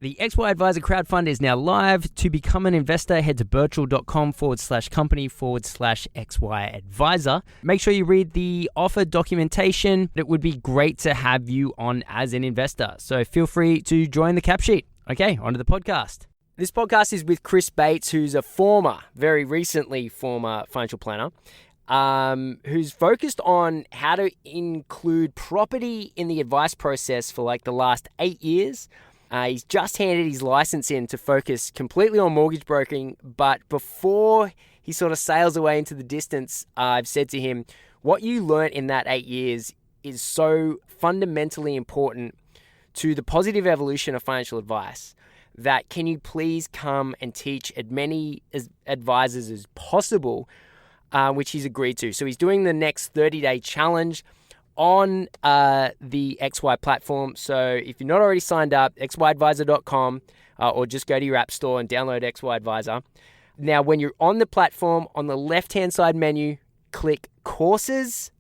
The XY Advisor crowdfund is now live. To become an investor, head to birchal.com/company/XY Advisor. Make sure you read the offer documentation. It would be great to have you on as an investor. So feel free to join the cap sheet. Okay, on to the podcast. This podcast is with Chris Bates, who's a very recently former financial planner, who's focused on how to include property in the advice process for like the last 8 years. He's just handed his license in to focus completely on mortgage broking. But before he sort of sails away into the distance, I've said to him, what you learnt in that 8 years is so fundamentally important to the positive evolution of financial advice that can you please come and teach as many advisors as possible, which he's agreed to. So he's doing the next 30-day challenge on the XY platform. So if you're not already signed up, xyadvisor.com, or just go to your app store and download XY Advisor. Now, when you're on the platform, on the left-hand side menu, click Courses,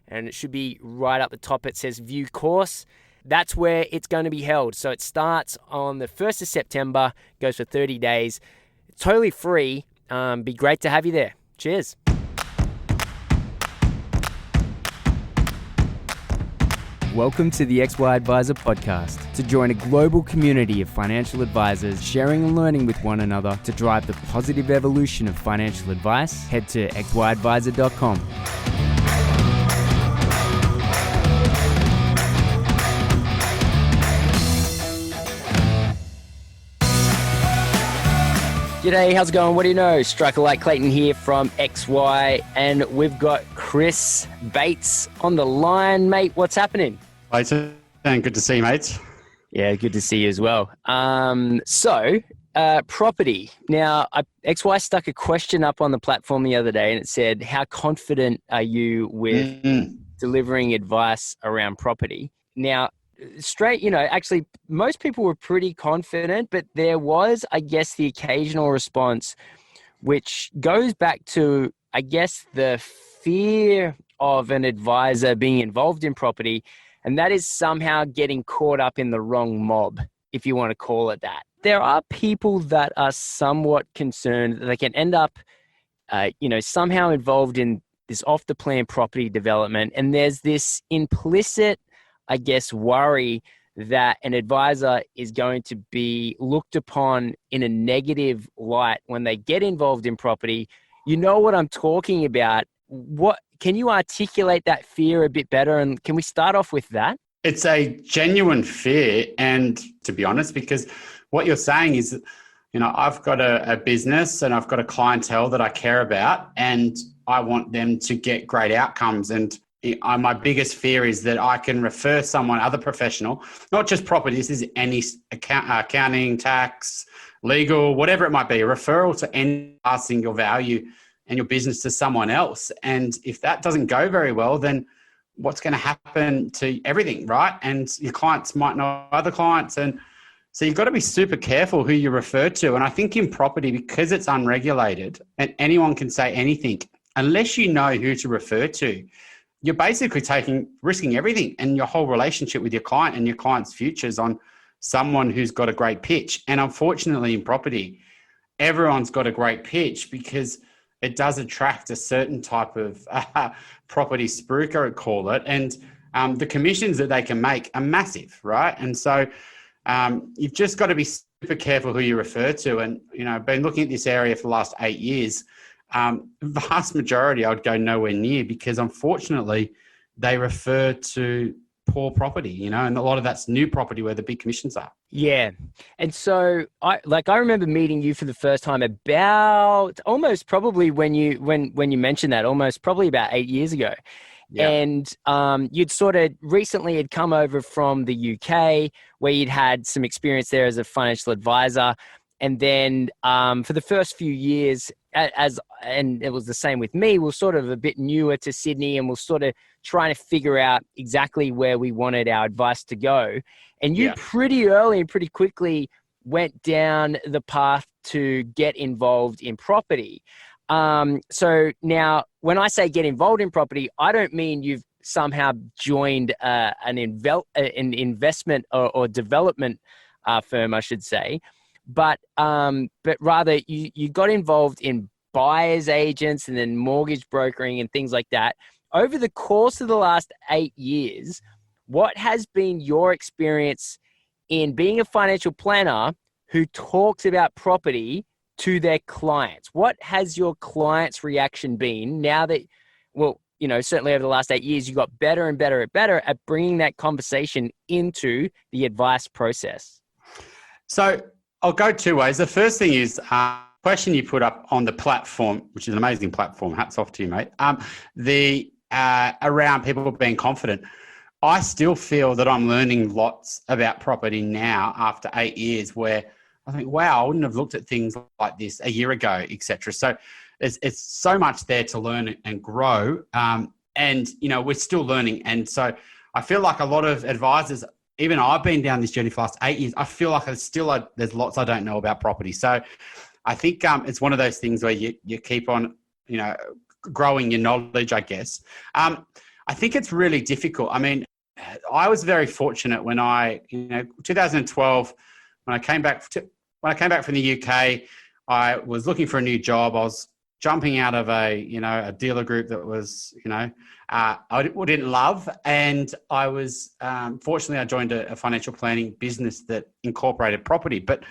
and it should be right up the top. It says View Course. That's where it's going to be held. So it starts on the 1st of September, goes for 30 days. It's totally free. Be great to have you there. Cheers. Welcome to the XY Advisor podcast. To join a global community of financial advisors sharing and learning with one another to drive the positive evolution of financial advice, head to xyadvisor.com. G'day, how's it going? What do you know? Striker Light Clayton here from XY, and we've got Chris Bates on the line. Mate, what's happening? Hi, and good to see you, mates. Yeah, good to see you as well. Property. Now, XY stuck a question up on the platform the other day, and it said, how confident are you with delivering advice around property? Now, actually, most people were pretty confident, but there was, I guess, the occasional response, which goes back to, I guess, the fear of an advisor being involved in property, and that is somehow getting caught up in the wrong mob, if you want to call it that. There are people that are somewhat concerned that they can end up, somehow involved in this off-the-plan property development, and there's this implicit, I guess, worry that an advisor is going to be looked upon in a negative light when they get involved in property. You know what I'm talking about. Can you articulate that fear a bit better? And can we start off with that? It's a genuine fear. And to be honest, because what you're saying is, I've got a business and I've got a clientele that I care about, and I want them to get great outcomes. And my biggest fear is that I can refer someone, other professional, not just property, this is any accounting, tax, legal, whatever it might be, a referral to any passing your value and your business to someone else. And if that doesn't go very well, then what's going to happen to everything, right? And your clients might know other clients. And so you've got to be super careful who you refer to. And I think in property, because it's unregulated and anyone can say anything, unless you know who to refer to, you're basically risking everything and your whole relationship with your client and your client's futures on someone who's got a great pitch. And unfortunately in property, everyone's got a great pitch because it does attract a certain type of property spook, I would call it. And the commissions that they can make are massive, right? And so you've just got to be super careful who you refer to. And, I've been looking at this area for the last 8 years. Vast majority I would go nowhere near because unfortunately they refer to poor property, and a lot of that's new property where the big commissions are. Yeah. And so I remember meeting you for the first time about almost probably when you mentioned that, almost probably about 8 years ago. Yeah. And you'd sort of recently had come over from the UK where you'd had some experience there as a financial advisor. And then for the first few years, and it was the same with me, we're sort of a bit newer to Sydney and we're sort of trying to figure out exactly where we wanted our advice to go. And you pretty early and pretty quickly went down the path to get involved in property. So now when I say get involved in property, I don't mean you've somehow joined an investment or development firm, I should say. But rather you got involved in buyer's agents and then mortgage brokering and things like that. Over the course of the last 8 years, what has been your experience in being a financial planner who talks about property to their clients? What has your clients' reaction been now that, well, certainly over the last 8 years, you got better and better at bringing that conversation into the advice process? So I'll go two ways. The first thing is question you put up on the platform, which is an amazing platform. Hats off to you, mate. Around people being confident. I still feel that I'm learning lots about property now after 8 years, where I think, wow, I wouldn't have looked at things like this a year ago, etc. So it's so much there to learn and grow. And we're still learning. And so I feel like a lot of advisors, even I've been down this journey for the last 8 years, I feel like there's lots I don't know about property. So I think it's one of those things where you keep on, growing your knowledge, I guess. I think it's really difficult. I mean, I was very fortunate when 2012, when I came back from the UK, I was looking for a new job. I was jumping out of a dealer group that was, I didn't love. And I was, fortunately, I joined a financial planning business that incorporated property. But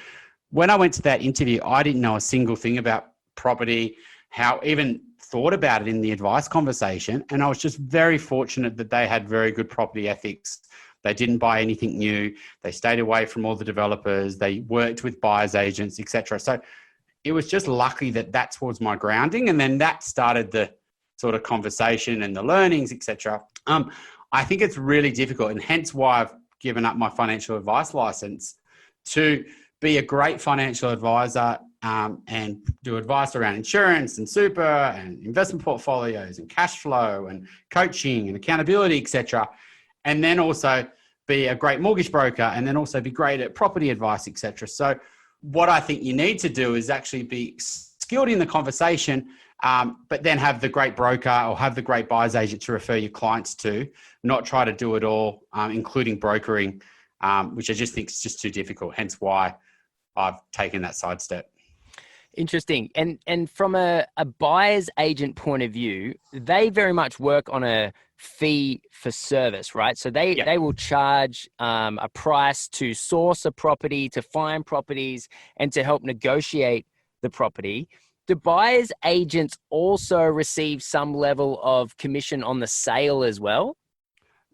when I went to that interview, I didn't know a single thing about property, how even thought about it in the advice conversation. And I was just very fortunate that they had very good property ethics. They didn't buy anything new. They stayed away from all the developers. They worked with buyers agents, etc. So it was just lucky that was my grounding. And then that started the sort of conversation and the learnings, etc. I think it's really difficult, and hence why I've given up my financial advice license to be a great financial advisor and do advice around insurance and super and investment portfolios and cash flow and coaching and accountability, etc. And then also be a great mortgage broker, and then also be great at property advice, etc. So what I think you need to do is actually be skilled in the conversation, but then have the great broker or have the great buyer's agent to refer your clients to, not try to do it all, including brokering, which I just think is just too difficult. Hence why I've taken that sidestep. Interesting. And from a buyer's agent point of view, they very much work on a fee for service, right? So they will charge a price to source a property, to find properties, and to help negotiate the property. Do buyer's agents also receive some level of commission on the sale as well?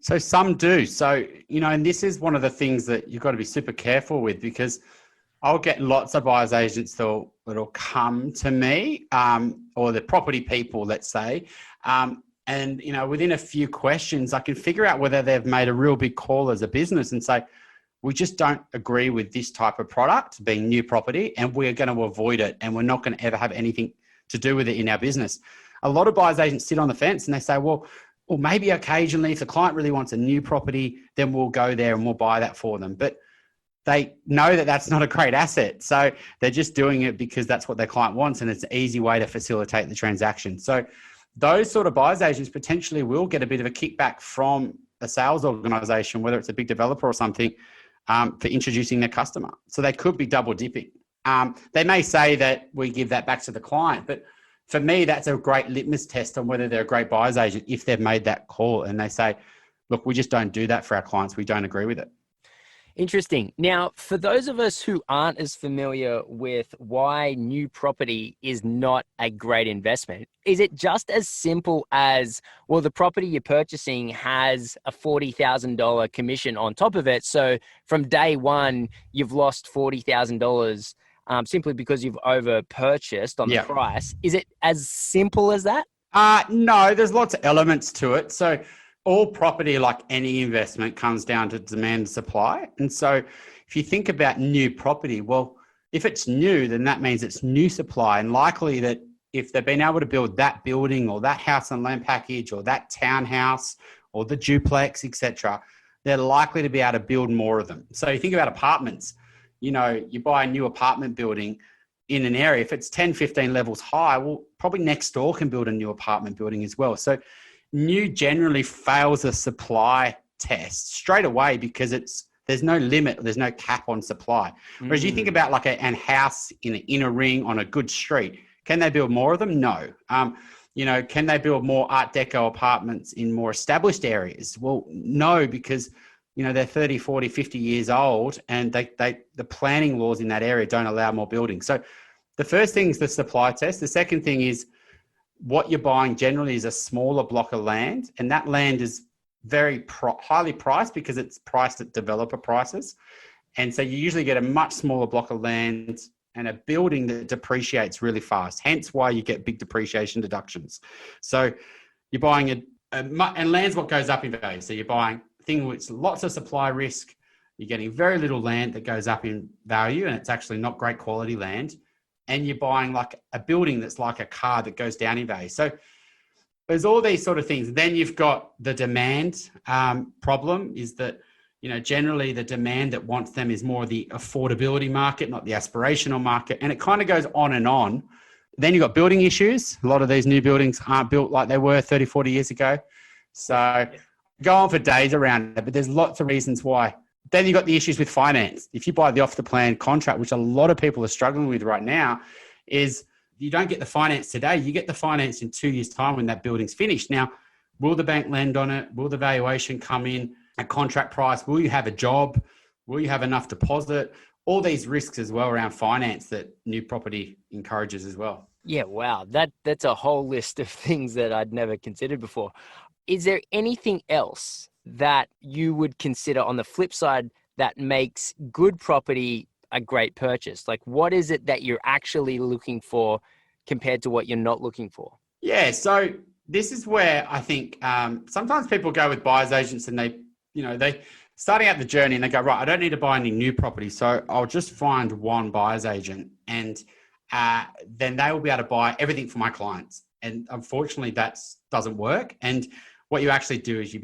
So some do. So, and this is one of the things that you've got to be super careful with, because I'll get lots of buyer's agents that'll come to me, or the property people, let's say. And, within a few questions, I can figure out whether they've made a real big call as a business and say, we just don't agree with this type of product being new property, and we're going to avoid it. And we're not going to ever have anything to do with it in our business. A lot of buyer's agents sit on the fence and they say, well, maybe occasionally if the client really wants a new property, then we'll go there and we'll buy that for them. But they know that that's not a great asset. So they're just doing it because that's what their client wants, and it's an easy way to facilitate the transaction. So those sort of buyer's agents potentially will get a bit of a kickback from a sales organization, whether it's a big developer or something, for introducing their customer. So they could be double dipping. They may say that we give that back to the client, but for me, that's a great litmus test on whether they're a great buyer's agent if they've made that call and they say, look, we just don't do that for our clients. We don't agree with it. Interesting. Now, for those of us who aren't as familiar with why new property is not a great investment, is it just as simple as, well, the property you're purchasing has a $40,000 commission on top of it, so from day one, you've lost $40,000 simply because you've over purchased on the price? Is it as simple as that? No, there's lots of elements to it. So all property, like any investment, comes down to demand and supply. And so if you think about new property, well, if it's new, then that means it's new supply, and likely that if they've been able to build that building or that house and land package or that townhouse or the duplex, etc., they're likely to be able to build more of them. So you think about apartments, you buy a new apartment building in an area, if it's 10, 15 levels high, well, probably next door can build a new apartment building as well. So new generally fails a supply test straight away because it's there's no limit, there's no cap on supply. Whereas you think about like an house in an inner ring on a good street, can they build more of them? No. Can they build more Art Deco apartments in more established areas? Well, no, because they're 30, 40, 50 years old, and the planning laws in that area don't allow more buildings. So the first thing is the supply test. The second thing is what you're buying generally is a smaller block of land, and that land is very highly priced because it's priced at developer prices. And so you usually get a much smaller block of land and a building that depreciates really fast, hence why you get big depreciation deductions. So you're buying and land's what goes up in value. So you're buying a thing with lots of supply risk, you're getting very little land that goes up in value, and it's actually not great quality land. And you're buying like a building that's like a car that goes down in value. So there's all these sort of things. Then you've got the demand problem is that, generally the demand that wants them is more the affordability market, not the aspirational market. And it kind of goes on and on. Then you've got building issues. A lot of these new buildings aren't built like they were 30, 40 years ago. So go on for days around it, but there's lots of reasons why. Then you've got the issues with finance. If you buy the off-the-plan contract, which a lot of people are struggling with right now, is you don't get the finance today. You get the finance in 2 years' time when that building's finished. Now, will the bank lend on it? Will the valuation come in at contract price? Will you have a job? Will you have enough deposit? All these risks as well around finance that new property encourages as well. Yeah, wow. That's a whole list of things that I'd never considered before. Is there anything else that you would consider on the flip side that makes good property a great purchase? Like, what is it that you're actually looking for compared to what you're not looking for? Yeah, so this is where I think sometimes people go with buyer's agents and they starting out the journey and they go, right, I don't need to buy any new property, so I'll just find one buyer's agent and then they will be able to buy everything for my clients. And unfortunately, that doesn't work. And what you actually do is you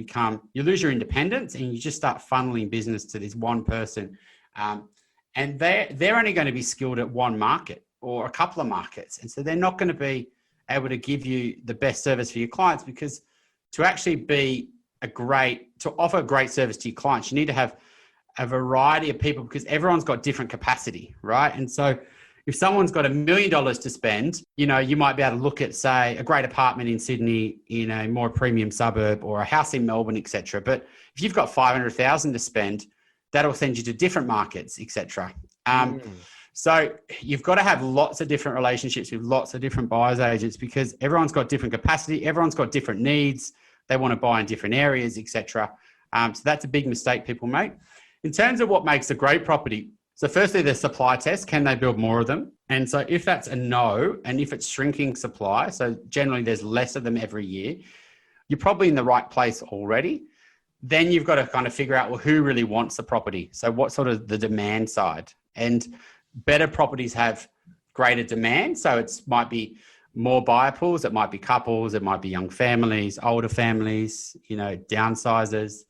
lose your independence and you just start funneling business to this one person. And they're only going to be skilled at one market or a couple of markets. And so they're not going to be able to give you the best service for your clients, because to actually to offer a great service to your clients, you need to have a variety of people, because everyone's got different capacity, right? And so if someone's got $1 million to spend, you might be able to look at, say, a great apartment in Sydney in a more premium suburb, or a house in Melbourne, etc. But if you've got 500,000 to spend, that'll send you to different markets, etc. So you've got to have lots of different relationships with lots of different buyers agents, because everyone's got different capacity, everyone's got different needs, they want to buy in different areas, etc. So that's a big mistake people make. In terms of what makes a great property, so firstly, the supply test, can they build more of them? And so if that's a no, and if it's shrinking supply, so generally there's less of them every year, you're probably in the right place already. Then you've got to kind of figure out, well, who really wants the property? So what sort of the demand side? And better properties have greater demand. So it might be more buyer pools, it might be couples, it might be young families, older families, downsizers.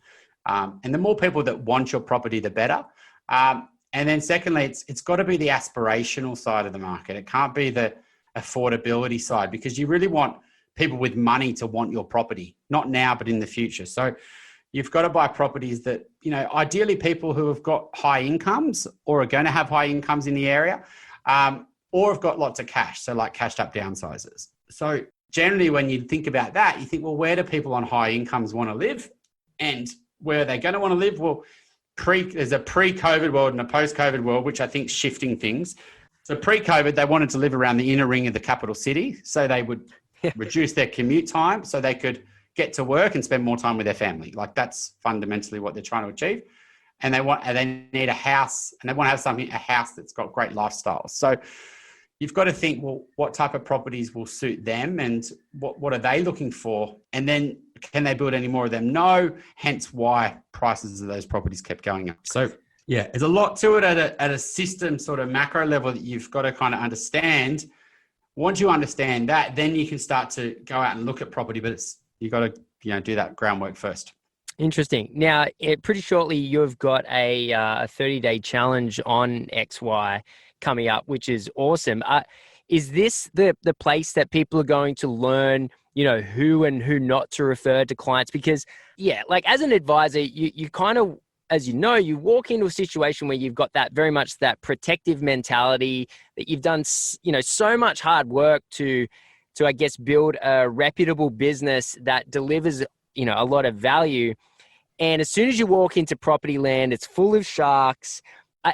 And the more people that want your property, the better. And then secondly, it's got to be the aspirational side of the market. It can't be the affordability side, because you really want people with money to want your property, not now, but in the future. So you've got to buy properties that, ideally people who have got high incomes or are going to have high incomes in the area, or have got lots of cash. So like cashed up downsizers. So generally when you think about that, you think, well, where do people on high incomes want to live? And where are they going to want to live? Well, there's a pre-COVID world and a post-COVID world, which I think is shifting things. So pre-COVID, they wanted to live around the inner ring of the capital city. So they would reduce their commute time so they could get to work and spend more time with their family. Like that's fundamentally what they're trying to achieve. And they need a house, and they want to have a house that's got great lifestyles. So you've got to think, well, what type of properties will suit them, and what are they looking for? And then can they build any more of them? No, hence why prices of those properties kept going up. So yeah, there's a lot to it at a system sort of macro level that you've got to kind of understand. Once you understand that, then you can start to go out and look at property, but you've got to do that groundwork first. Interesting. Now, pretty shortly, you've got a 30-day challenge on XY coming up, which is awesome. Is this the place that people are going to learn, who and who not to refer to clients? Because, yeah, like as an advisor, you kind of as you know, you walk into a situation where you've got that very much that protective mentality, that you've done, so much hard work to, I guess, build a reputable business that delivers, a lot of value. And as soon as you walk into property land, it's full of sharks.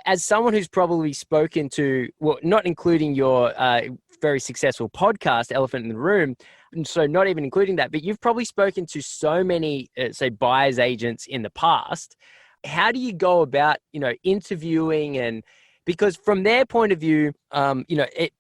As someone who's probably spoken to, well, not including your very successful podcast, Elephant in the Room, and so not even including that, but you've probably spoken to so many, say, buyer's agents in the past. How do you go about, interviewing? And because from their point of view,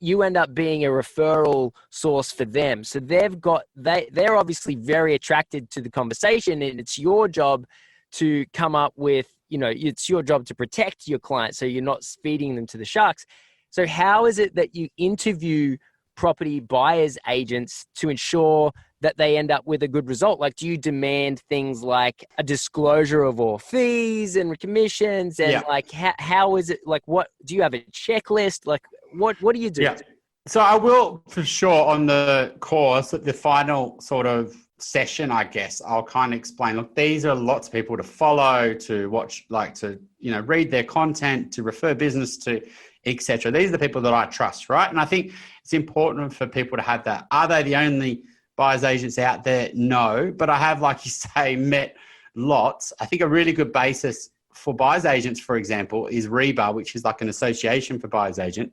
you end up being a referral source for them. So they're obviously very attracted to the conversation, and it's your job to come up with, it's your job to protect your clients so you're not feeding them to the sharks. So how is it that you interview property buyers agents to ensure that they end up with a good result? Like, do you demand things like a disclosure of all fees and commissions? And like, how is it, like, what, do you have a checklist? Like, what do you do? Yeah. So I will, for sure, on the course, at the final sort of session, I guess, I'll kind of explain, look, these are lots of people to follow, to watch, like to, read their content, to refer business to, etc. These are the people that I trust, right? And I think it's important for people to have that. Are they the only buyer's agents out there? No, but I have, like you say, met lots. I think a really good basis for buyer's agents, for example, is REBA, which is like an association for buyer's agent.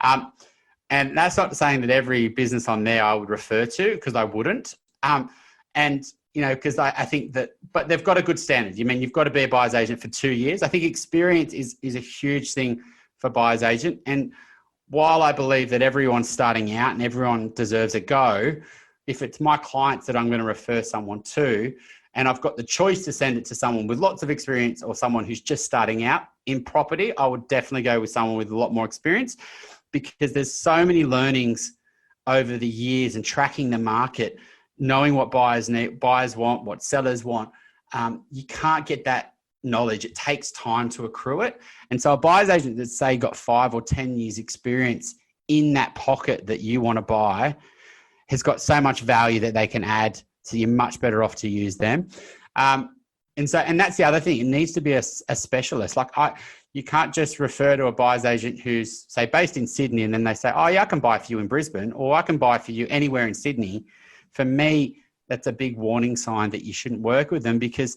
And that's not saying that every business on there I would refer to, because I wouldn't. Because I think that, but they've got a good standard. You've got to be a buyer's agent for 2 years. I think experience is a huge thing for buyer's agent. And while I believe that everyone's starting out and everyone deserves a go, if it's my clients that I'm going to refer someone to, and I've got the choice to send it to someone with lots of experience or someone who's just starting out in property, I would definitely go with someone with a lot more experience, because there's so many learnings over the years and tracking the market, knowing what buyers need, buyers want, what sellers want. You can't get that knowledge. It takes time to accrue it. And so a buyer's agent that's, say, got 5 or 10 years experience in that pocket that you want to buy has got so much value that they can add, so you're much better off to use them. And that's the other thing. It needs to be a specialist. Like, you can't just refer to a buyer's agent who's, say, based in Sydney, and then they say, oh yeah, I can buy for you in Brisbane, or I can buy for you anywhere in Sydney. For me, that's a big warning sign that you shouldn't work with them, because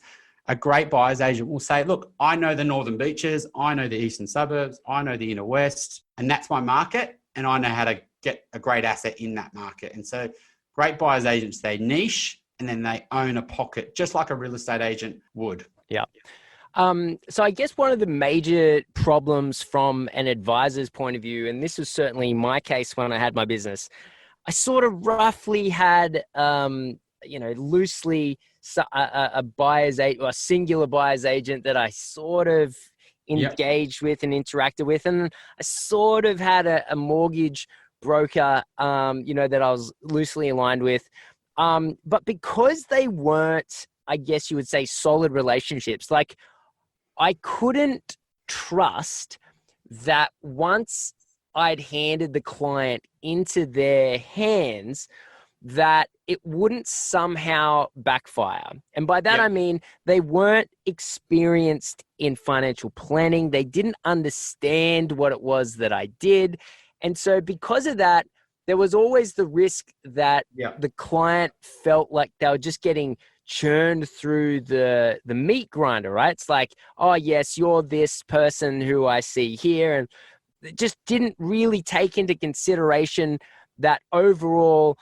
a great buyer's agent will say, look, I know the northern beaches, I know the eastern suburbs, I know the inner west, and that's my market, and I know how to get a great asset in that market. And so great buyer's agents, they niche, and then they own a pocket, just like a real estate agent would. Yeah. So I guess one of the major problems from an advisor's point of view, and this was certainly my case when I had my business, I sort of roughly had, loosely a buyer's agent, or a singular buyer's agent that I sort of engaged with and interacted with. And I sort of had a mortgage broker, that I was loosely aligned with. But because they weren't, I guess you would say, solid relationships, like, I couldn't trust that once I'd handed the client into their hands, that it wouldn't somehow backfire. And by that, I mean, they weren't experienced in financial planning. They didn't understand what it was that I did. And so because of that, there was always the risk that the client felt like they were just getting churned through the meat grinder, right? It's like, oh yes, you're this person who I see here, and it just didn't really take into consideration that overall,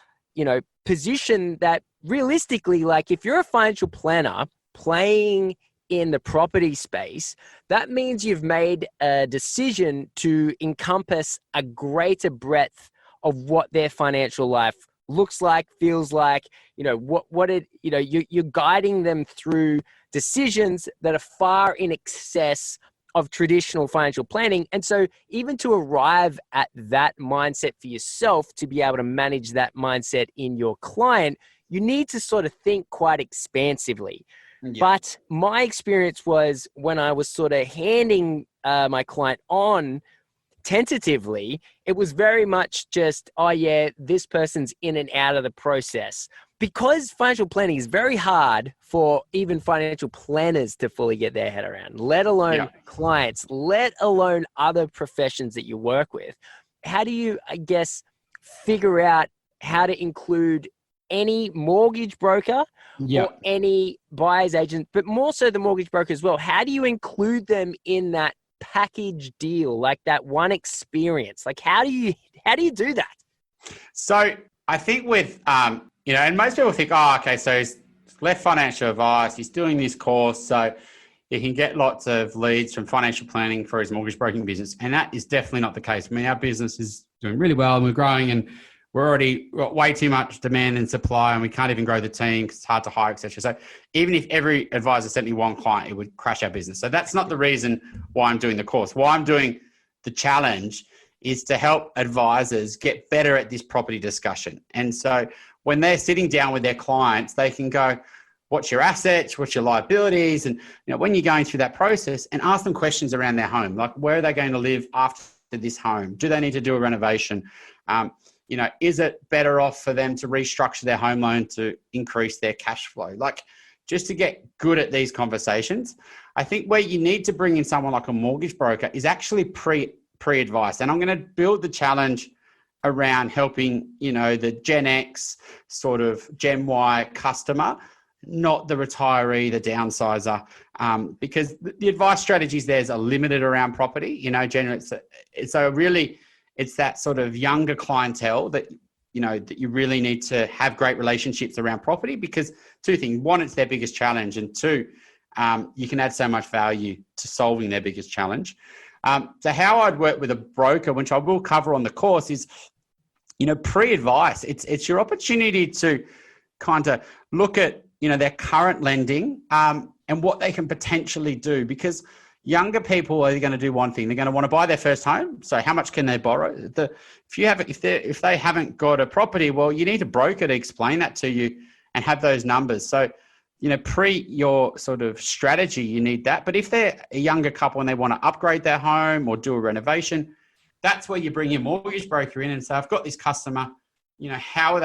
position that realistically, like, if you're a financial planner playing in the property space, that means you've made a decision to encompass a greater breadth of what their financial life looks like, feels like, you're guiding them through decisions that are far in excess of traditional financial planning. And so even to arrive at that mindset for yourself, to be able to manage that mindset in your client, you need to sort of think quite expansively. But my experience was, when I was sort of handing my client on tentatively, it was very much just, oh yeah, this person's in and out of the process. Because financial planning is very hard for even financial planners to fully get their head around, let alone clients, let alone other professions that you work with. How do you, I guess, figure out how to include any mortgage broker or any buyer's agent, but more so the mortgage broker as well? How do you include them in that package deal, like that one experience? Like, how do you do that? So I think with, and most people think, oh, okay, so he's left financial advice, he's doing this course, so he can get lots of leads from financial planning for his mortgage broking business. And that is definitely not the case. I mean, our business is doing really well and we're growing and we're already got way too much demand and supply and we can't even grow the team because it's hard to hire, etc. So even if every advisor sent me one client, it would crash our business. So that's not the reason why I'm doing the course. Why I'm doing the challenge is to help advisors get better at this property discussion. And so when they're sitting down with their clients, they can go, what's your assets, what's your liabilities? And when you're going through that process, and ask them questions around their home, like where are they going to live after this home? Do they need to do a renovation? Is it better off for them to restructure their home loan to increase their cash flow? Like, just to get good at these conversations. I think where you need to bring in someone like a mortgage broker is actually pre-advice. And I'm going to build the challenge around helping, the Gen X sort of Gen Y customer, not the retiree, the downsizer, because the advice strategies there are limited around property. Generally, it's that sort of younger clientele that you really need to have great relationships around property, because two things: one, it's their biggest challenge, and two, you can add so much value to solving their biggest challenge. So how I'd work with a broker, which I will cover on the course, is pre-advice. It's your opportunity to kind of look at their current lending and what they can potentially do, because younger people are going to do one thing. They're going to want to buy their first home. So how much can they borrow? If they haven't got a property, well, you need a broker to explain that to you and have those numbers. So, pre your sort of strategy, you need that. But if they're a younger couple and they want to upgrade their home or do a renovation, that's where you bring your mortgage broker in and say, I've got this customer, how are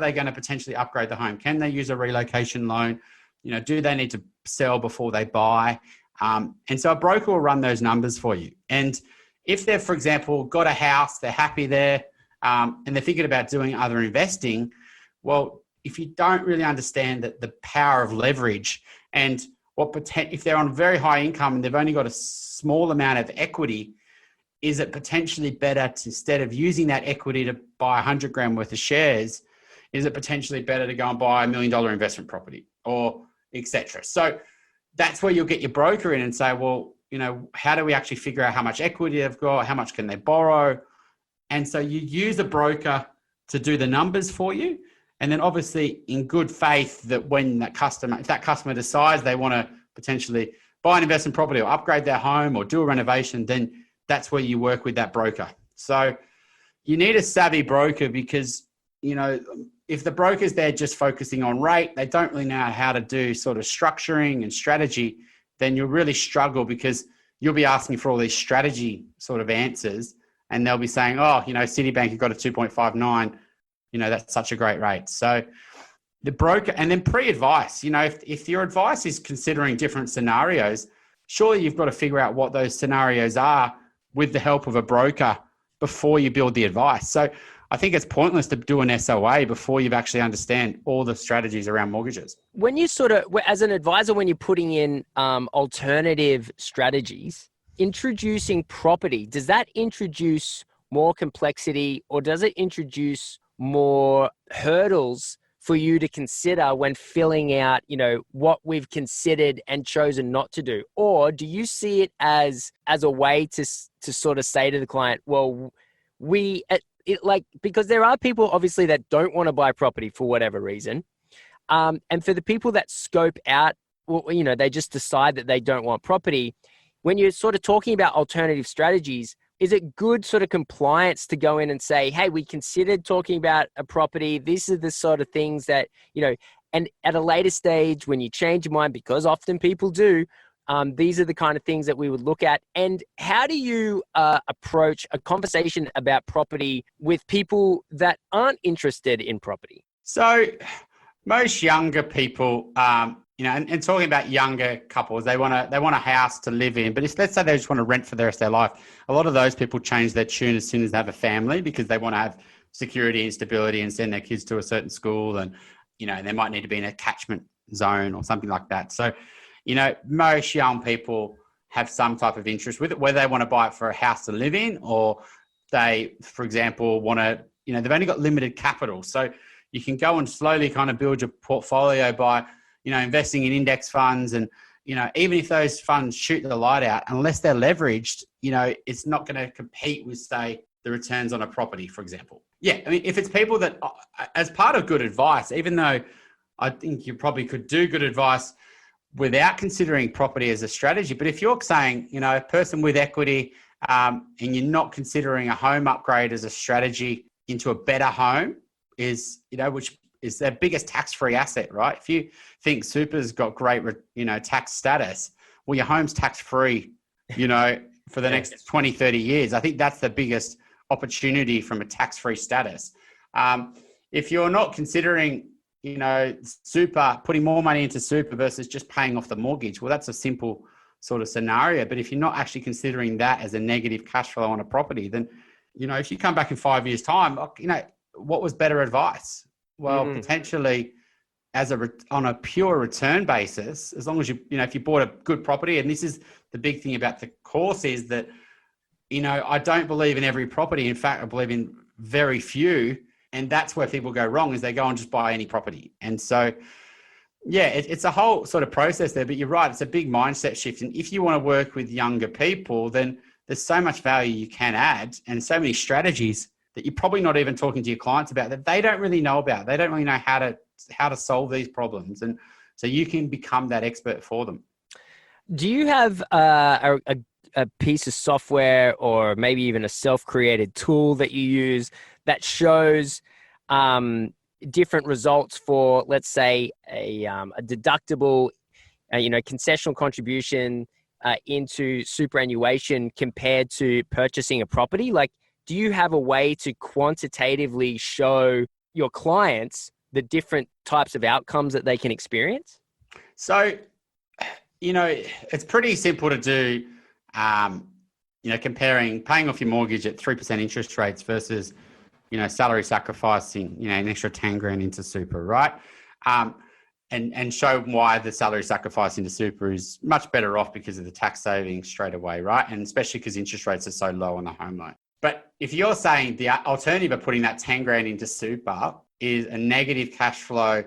they going to potentially upgrade the home? Can they use a relocation loan? Do they need to sell before they buy? And so a broker will run those numbers for you. And if they've, for example, got a house, they're happy there, and they're thinking about doing other investing, well, if you don't really understand the power of leverage and if they're on very high income and they've only got a small amount of equity, is it potentially better to, instead of using that equity to buy 100 grand worth of shares, is it potentially better to go and buy $1 million investment property, or etc.? So that's where you'll get your broker in and say, well, how do we actually figure out how much equity they've got? How much can they borrow? And so you use a broker to do the numbers for you. And then obviously in good faith that if that customer decides they want to potentially buy an investment property or upgrade their home or do a renovation, then that's where you work with that broker. So you need a savvy broker, because, if the broker's there just focusing on rate, they don't really know how to do sort of structuring and strategy, then you'll really struggle, because you'll be asking for all these strategy sort of answers and they'll be saying, oh, Citibank, you've got a 2.59, that's such a great rate. So the broker, and then pre-advice, if your advice is considering different scenarios, surely you've got to figure out what those scenarios are with the help of a broker before you build the advice. So I think it's pointless to do an SOA before you've actually understand all the strategies around mortgages. When you as an advisor, when you're putting in alternative strategies, introducing property, does that introduce more complexity, or does it introduce more hurdles for you to consider when filling out, what we've considered and chosen not to do? Or do you see it as a way to sort of say to the client, well, because there are people obviously that don't want to buy property for whatever reason. And for the people that scope out, they just decide that they don't want property. When you're sort of talking about alternative strategies, is it good sort of compliance to go in and say, hey, we considered talking about a property. These are the sort of things that, and at a later stage when you change your mind, because often people do, These are the kind of things that we would look at. And how do you approach a conversation about property with people that aren't interested in property? So most younger people, and talking about younger couples, they want a house to live in. But if, let's say, they just want to rent for the rest of their life, a lot of those people change their tune as soon as they have a family, because they want to have security and stability and send their kids to a certain school, and they might need to be in a catchment zone or something like that. So most young people have some type of interest with it, whether they want to buy it for a house to live in, or they, for example, want to, they've only got limited capital. So you can go and slowly kind of build your portfolio by, investing in index funds. And, even if those funds shoot the light out, unless they're leveraged, it's not going to compete with, say, the returns on a property, for example. Yeah. I mean, if it's people that, as part of good advice, even though I think you probably could do good advice without considering property as a strategy. But if you're saying, a person with equity, and you're not considering a home upgrade as a strategy into a better home, is, which is their biggest tax-free asset, right? If you think super's got great, tax status, well, your home's tax-free, for the next 20, 30 years. I think that's the biggest opportunity from a tax-free status. If you're not considering, super, putting more money into super versus just paying off the mortgage, well, that's a simple sort of scenario. But if you're not actually considering that as a negative cash flow on a property, then, if you come back in 5 years' time, what was better advice? Well, potentially on a pure return basis, as long as if you bought a good property, and this is the big thing about the course, is that, I don't believe in every property. In fact, I believe in very few. And that's where people go wrong, is they go and just buy any property. And so, yeah, it's a whole sort of process there, but you're right. It's a big mindset shift. And if you want to work with younger people, then there's so much value you can add, and so many strategies that you're probably not even talking to your clients about, that they don't really know about. They don't really know how to solve these problems. And so you can become that expert for them. Do you have a piece of software, or maybe even a self-created tool that you use that shows different results for, let's say, a deductible, concessional contribution into superannuation compared to purchasing a property? Like, do you have a way to quantitatively show your clients the different types of outcomes that they can experience? So, it's pretty simple to do, comparing paying off your mortgage at 3% interest rates versus, salary sacrificing, an extra 10 grand into super, right? And show why the salary sacrifice into super is much better off because of the tax savings straight away, right? And especially because interest rates are so low on the home loan. But if you're saying the alternative of putting that 10 grand into super is a negative cash flow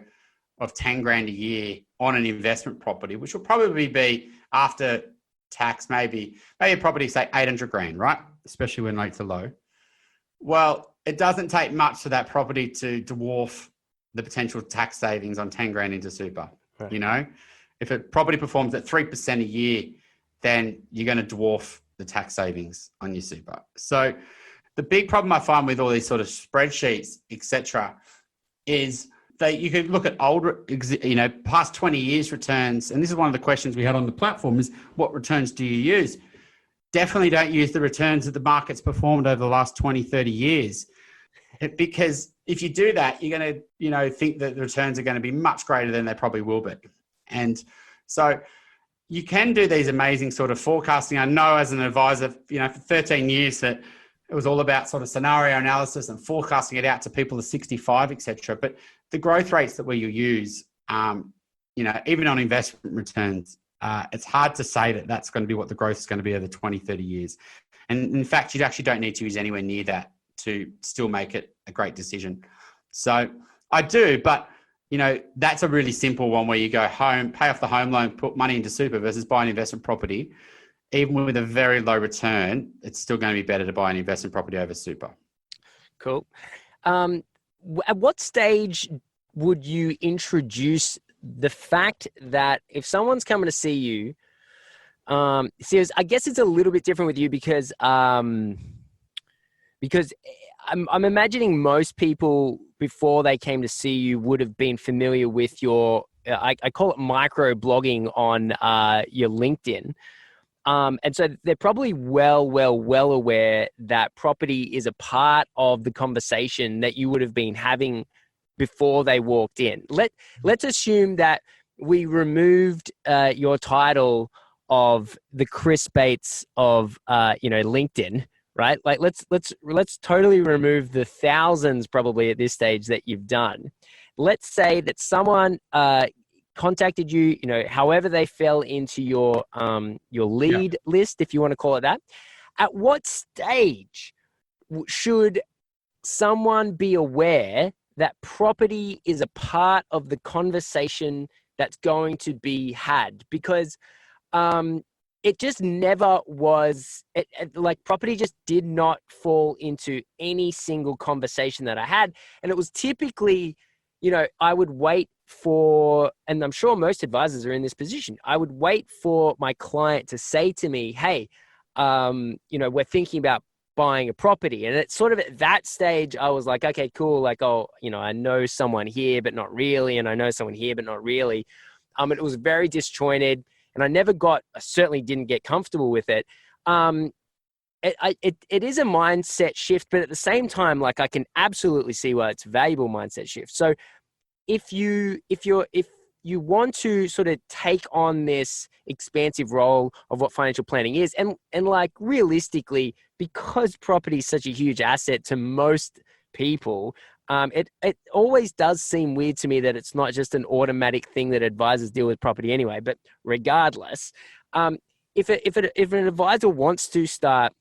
of 10 grand a year on an investment property, which will probably be after tax, maybe a property, say 800 grand, right? Especially when rates are low. Well, it doesn't take much for that property to dwarf the potential tax savings on 10 grand into super. Right. If a property performs at 3% a year, then you're going to dwarf the tax savings on your super. So the big problem I find with all these sort of spreadsheets, etc., is that you could look at older, past 20 years returns. And this is one of the questions we had on the platform, is what returns do you use? Definitely don't use the returns that the market's performed over the last 20, 30 years. Because if you do that, you're going to, think that the returns are going to be much greater than they probably will be. And so you can do these amazing sort of forecasting. I know as an advisor, for 13 years that it was all about sort of scenario analysis and forecasting it out to people at 65, etc. But the growth rates that we use, even on investment returns, it's hard to say that that's going to be what the growth is going to be over 20, 30 years. And in fact, you actually don't need to use anywhere near that to still make it a great decision. So I do, but that's a really simple one where you go home, pay off the home loan, put money into super versus buy an investment property. Even with a very low return, it's still going to be better to buy an investment property over super. Cool. At what stage would you introduce the fact that if someone's coming to see you, I guess it's a little bit different with you because I'm imagining most people before they came to see you would have been familiar with your I call it micro blogging on your LinkedIn. And so they're probably well aware that property is a part of the conversation that you would have been having before they walked in. Let's assume that we removed your title of the Chris Bates of LinkedIn, right? Like let's totally remove the thousands probably at this stage that you've done. Let's say that someone contacted you, however they fell into your lead list, if you want to call it that. At what stage should someone be aware that property is a part of the conversation that's going to be had? Because it just never was, like property just did not fall into any single conversation that I had. And it was typically, I would wait for, and I'm sure most advisors are in this position, I would wait for my client to say to me, hey, we're thinking about buying a property. And it's sort of at that stage, I was like, okay, cool. Like, I know someone here, but not really. And I know someone here, but not really. It was very disjointed. And I certainly didn't get comfortable with it. It is a mindset shift, but at the same time, like I can absolutely see why it's a valuable mindset shift. So if you want to sort of take on this expansive role of what financial planning is, and like realistically, because property is such a huge asset to most people, it always does seem weird to me that it's not just an automatic thing that advisors deal with property anyway. But regardless, if an advisor wants to start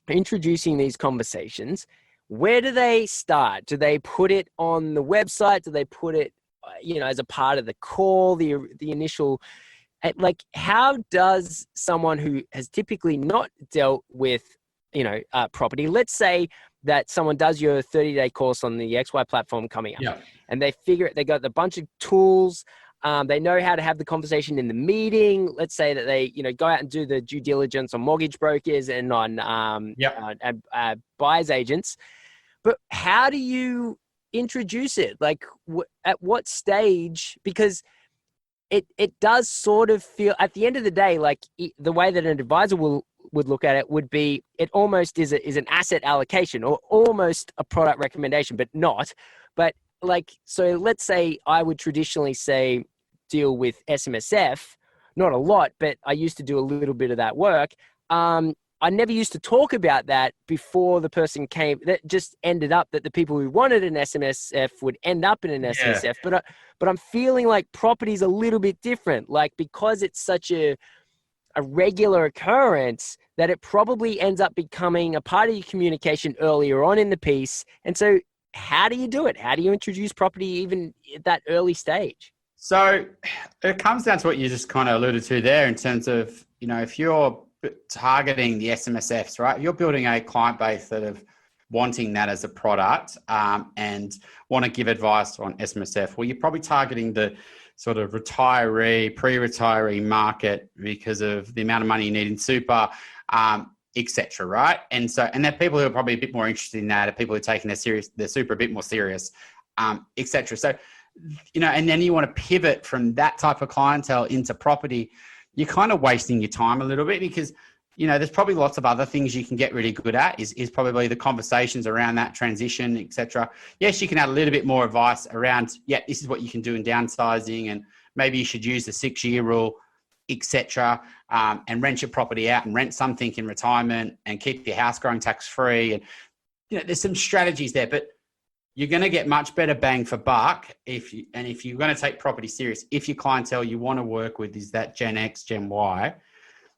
introducing these conversations, where do they start? Do they put it on the website? Do they put it, as a part of the call, the initial, like how does someone who has typically not dealt with, property, let's say that someone does your 30-day course on the XY platform coming up, and they got a bunch of tools. They know how to have the conversation in the meeting. Let's say that they, go out and do the due diligence on mortgage brokers and on buyer's agents. But how do you introduce it? Like at what stage? Because it does sort of feel at the end of the day, like the way that an advisor would look at it would be, it almost is an asset allocation or almost a product recommendation, but not. But like, so let's say I would traditionally say deal with SMSF, not a lot, but I used to do a little bit of that work. I never used to talk about that before the person came. That just ended up that the people who wanted an SMSF would end up in an SMSF. But I'm feeling like property's a little bit different, like because it's such a regular occurrence that it probably ends up becoming a part of your communication earlier on in the piece. And so how do you do it? How do you introduce property even at that early stage? So it comes down to what you just kind of alluded to there in terms of, if you're targeting the SMSFs, right? You're building a client base that of wanting that as a product and want to give advice on SMSF. Well, you're probably targeting the sort of retiree, pre-retiree market because of the amount of money you need in super, etc. Right? And they're people who are probably a bit more interested in that, are people who are taking their super a bit more serious, etc. So, and then you want to pivot from that type of clientele into property. You're kind of wasting your time a little bit because, there's probably lots of other things you can get really good at is probably the conversations around that transition, etc. Yes, you can add a little bit more advice around, this is what you can do in downsizing and maybe you should use the 6-year rule, etc. And rent your property out and rent something in retirement and keep your house growing tax-free. And, there's some strategies there, but you're going to get much better bang for buck if you're going to take property serious, if your clientele you want to work with is that Gen X, Gen Y,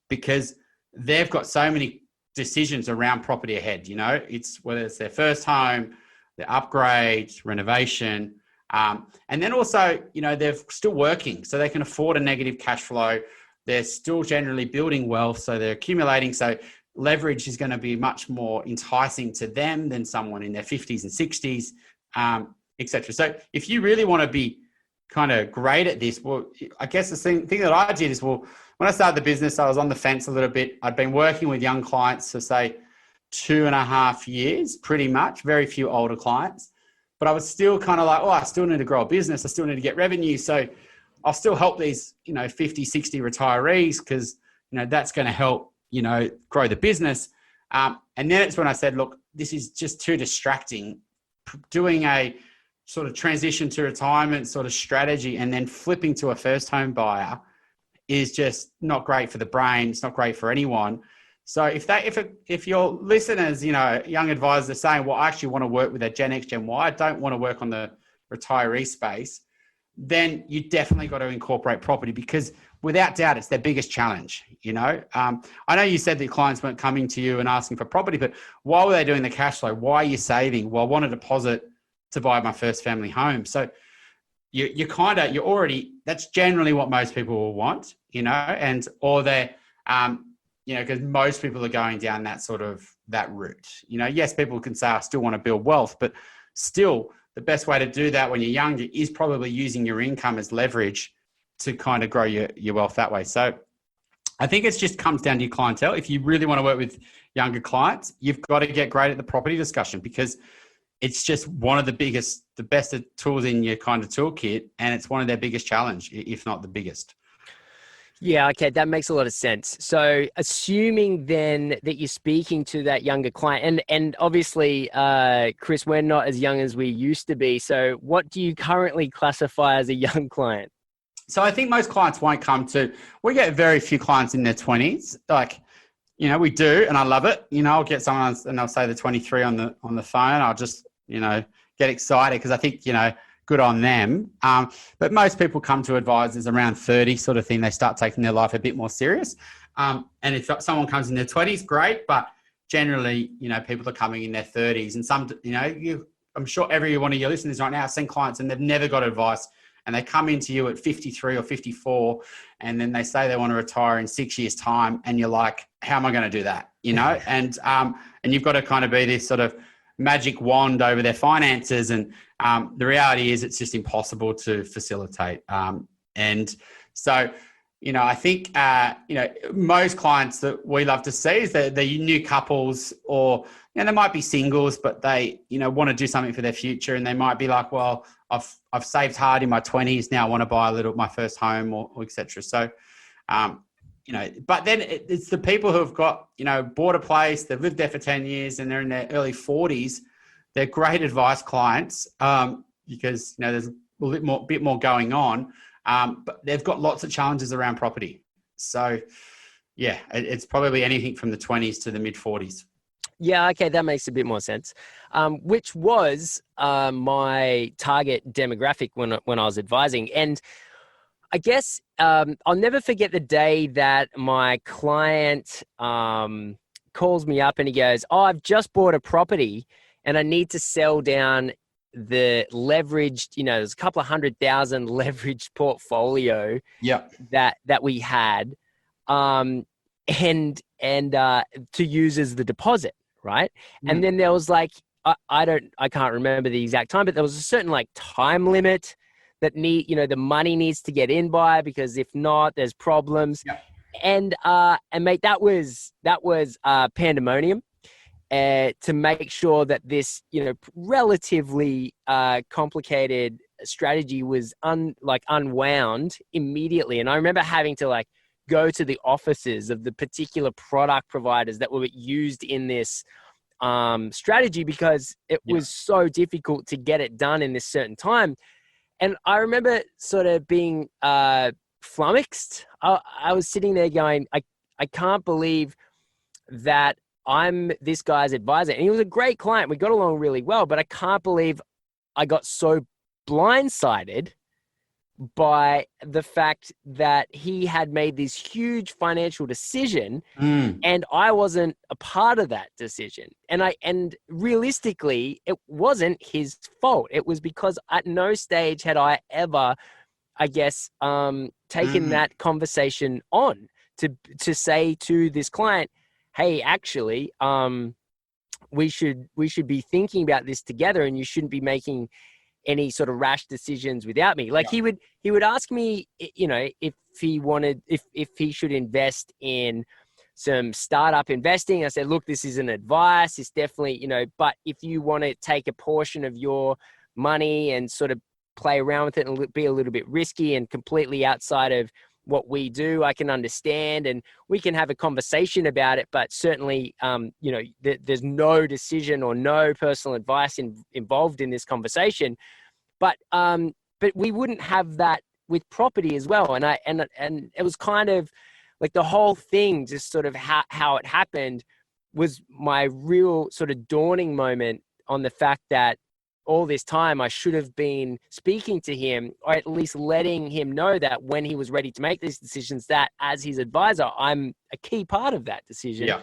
because they've got so many decisions around property ahead. It's whether it's their first home, their upgrade, renovation, and then also, they're still working, so they can afford a negative cash flow. They're still generally building wealth, so they're accumulating. So leverage is going to be much more enticing to them than someone in their 50s and 60s, etc. So if you really want to be kind of great at this, well, I guess the thing that I did is, when I started the business, I was on the fence a little bit. I'd been working with young clients for say 2.5 years, pretty much, very few older clients, but I was still kind of like, I still need to grow a business. I still need to get revenue. So I'll still help these, 50, 60 retirees because, that's going to help, grow the business. And then it's when I said, look, this is just too distracting. Doing a sort of transition to retirement sort of strategy and then flipping to a first home buyer is just not great for the brain. It's not great for anyone. So if your listeners, young advisors are saying, well, I actually want to work with a Gen X, Gen Y, I don't want to work on the retiree space, then you definitely got to incorporate property because without doubt, it's their biggest challenge. I know you said that clients weren't coming to you and asking for property, but why were they doing the cash flow? Why are you saving? Well, I want a deposit to buy my first family home. So that's generally what most people will want, or they're, because most people are going down that route. Yes, people can say, I still want to build wealth, but still the best way to do that when you're younger is probably using your income as leverage to kind of grow your wealth that way. So I think it just comes down to your clientele. If you really want to work with younger clients, you've got to get great at the property discussion because it's just one of the best tools in your kind of toolkit. And it's one of their biggest challenge, if not the biggest. Yeah, okay, that makes a lot of sense. So assuming then that you're speaking to that younger client, and obviously, Chris, we're not as young as we used to be. So what do you currently classify as a young client? So I think most clients won't we get very few clients in their 20s. Like, we do, and I love it. I'll get someone and they'll say they're 23 on the phone. I'll just, get excited because I think, good on them. But most people come to advisors around 30 sort of thing. They start taking their life a bit more serious. And if someone comes in their 20s, great. But generally, people are coming in their 30s and some, I'm sure every one of your listeners right now have seen clients and they've never got advice and they come into you at 53 or 54 and then they say they want to retire in 6 years time. And you're like, how am I going to do that? And you've got to kind of be this sort of magic wand over their finances. And the reality is it's just impossible to facilitate. And so, I think, most clients that we love to see is that the new couples or, they might be singles, but they, want to do something for their future. And they might be like, well, I've saved hard in my 20s. Now I want to buy my first home or et cetera. So, but then it's the people who have got, bought a place, they've lived there for 10 years and they're in their early 40s. They're great advice clients because, there's a bit more going on, but they've got lots of challenges around property. So, yeah, it's probably anything from the 20s to the mid 40s. Yeah, okay, that makes a bit more sense. Which was my target demographic when I was advising. And I guess I'll never forget the day that my client calls me up and he goes, oh, I've just bought a property and I need to sell down the leveraged, there's a couple of 100,000 leveraged portfolio that we had and to use as the deposit, right? Mm. And then there was like, I can't remember the exact time, but there was a certain like time limit that the money needs to get in by, because if not, there's problems. Yep. And mate, that was pandemonium to make sure that this, relatively complicated strategy was unwound immediately. And I remember having to go to the offices of the particular product providers that were used in this strategy because it was so difficult to get it done in this certain time. And I remember sort of being flummoxed. I was sitting there going, I can't believe that I'm this guy's advisor. And he was a great client. We got along really well, but I can't believe I got so blindsided by the fact that he had made this huge financial decision and I wasn't a part of that decision. And realistically, it wasn't his fault. It was because at no stage had I ever, I guess, taken that conversation on to say to this client, hey, actually, we should be thinking about this together and you shouldn't be making any sort of rash decisions without me. He would ask me, if he should invest in some startup investing. I said, look, this isn't advice. It's definitely, but if you want to take a portion of your money and sort of play around with it and be a little bit risky and completely outside of what we do, I can understand, and we can have a conversation about it. But certainly, there's no decision or no personal advice involved in this conversation. But we wouldn't have that with property as well. And it was kind of like the whole thing, just sort of how it happened, was my real sort of dawning moment on the fact that all this time I should have been speaking to him, or at least letting him know that when he was ready to make these decisions, that as his advisor, I'm a key part of that decision. Yeah.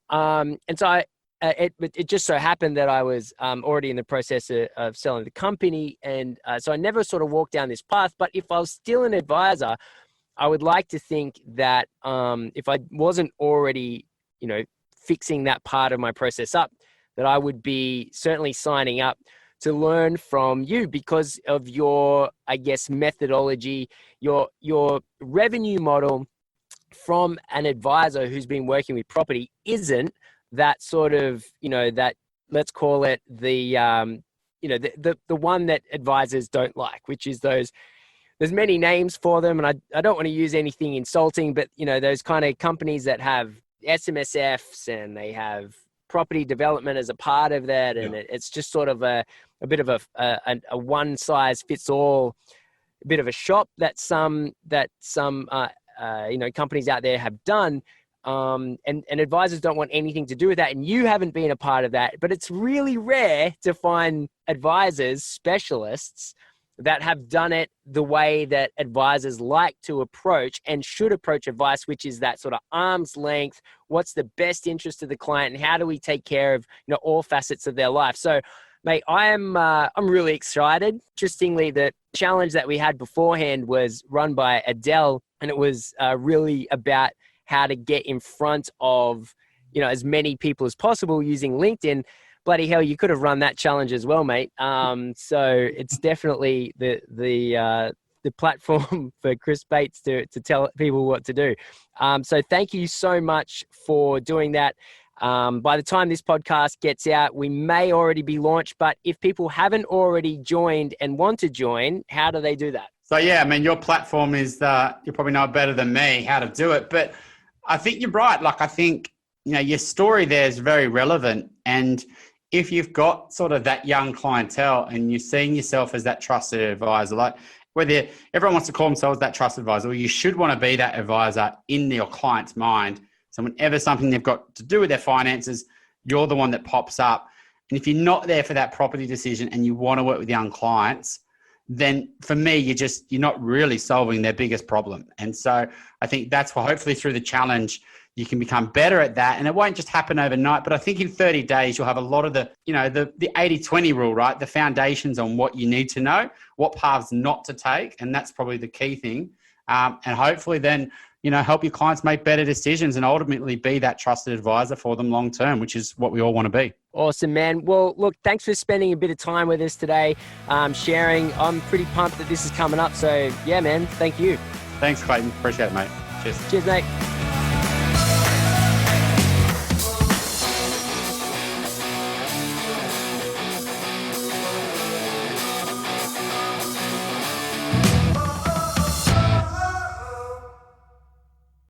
And so it just so happened that I was already in the process of selling the company. And so I never sort of walked down this path. But if I was still an advisor, I would like to think that if I wasn't already, fixing that part of my process up, that I would be certainly signing up to learn from you because of your, I guess, methodology, your revenue model from an advisor who's been working with property isn't that sort of, that, let's call it the one that advisors don't like, which is there's many names for them. And I don't want to use anything insulting, but, those kind of companies that have SMSFs and they have property development as a part of that. And it's just sort of a bit of a one size fits all, a bit of a shop that some companies out there have done. And advisors don't want anything to do with that. And you haven't been a part of that, but it's really rare to find advisors, specialists that have done it the way that advisors like to approach and should approach advice, which is that sort of arm's length. What's the best interest of the client, and how do we take care of all facets of their life? So, mate, I'm really excited. Interestingly, the challenge that we had beforehand was run by Adele, and it was really about how to get in front of as many people as possible using LinkedIn. Bloody hell, you could have run that challenge as well, mate. So it's definitely the platform for Chris Bates to tell people what to do. So thank you so much for doing that. By the time this podcast gets out, we may already be launched, but if people haven't already joined and want to join, how do they do that? So yeah, I mean, your platform is, you probably know better than me how to do it, but I think you're right. Like, I think, your story there is very relevant. And if you've got sort of that young clientele and you're seeing yourself as that trusted advisor, like whether everyone wants to call themselves that trusted advisor, or you should want to be that advisor in your client's mind. So whenever something they've got to do with their finances, you're the one that pops up. And if you're not there for that property decision and you want to work with young clients, then for me, you're not really solving their biggest problem. And so I think that's why hopefully through the challenge, you can become better at that. And it won't just happen overnight, but I think in 30 days, you'll have a lot of the 80-20 rule, right? The foundations on what you need to know, what paths not to take. And that's probably the key thing. And hopefully then, help your clients make better decisions and ultimately be that trusted advisor for them long-term, which is what we all want to be. Awesome, man. Well, look, thanks for spending a bit of time with us today, sharing. I'm pretty pumped that this is coming up. So yeah, man, thank you. Thanks, Clayton. Appreciate it, mate. Cheers. Cheers, mate.